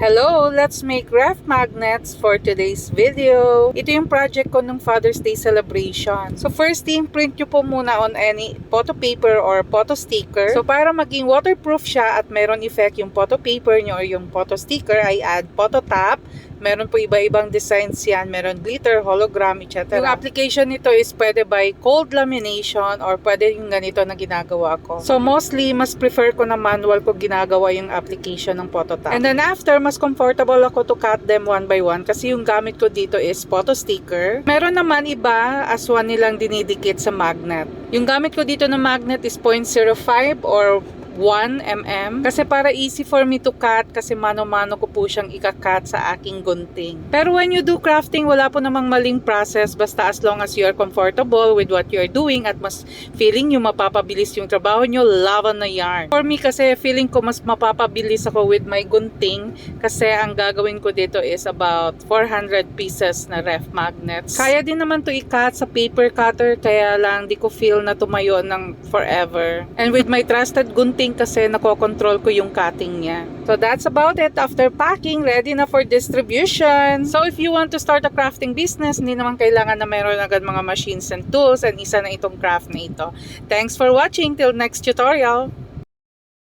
Hello! Let's make ref magnets for today's video. Ito yung project ko ng Father's Day celebration. So first, i-imprint nyo po muna on any photo paper or photo sticker. So para maging waterproof siya at meron effect yung photo paper nyo or yung photo sticker, I add photo top. Meron po iba-ibang designs yan. Meron glitter, hologram, etc. Yung application nito is pwede by cold lamination or pwede yung ganito na ginagawa ko. So mostly, mas prefer ko na manual ko ginagawa yung application ng photo top. And then after, mas comfortable ako to cut them one by one kasi yung gamit ko dito is photo sticker. Meron naman iba, aswan nilang dinidikit sa magnet. Yung gamit ko dito na magnet is 0.05 or 1 mm kasi para easy for me to cut kasi mano-mano ko po siyang ika-cut sa aking gunting. Pero when you do crafting, wala po namang maling process basta as long as you are comfortable with what you are doing at mas feeling nyo mapapabilis yung trabaho nyo, laban na yarn. For me kasi feeling ko mas mapapabilis ako with my gunting kasi ang gagawin ko dito is about 400 pieces na ref magnets. Kaya din naman to i-cut sa paper cutter kaya lang di ko feel na tumayo ng forever. And with my trusted gunting kasi nakokontrol ko yung cutting niya. So that's about it. After packing, ready na for distribution. So if you want to start a crafting business, hindi naman kailangan na mayroon agad mga machines and tools and isa na itong craft na ito. Thanks for watching. Till next tutorial.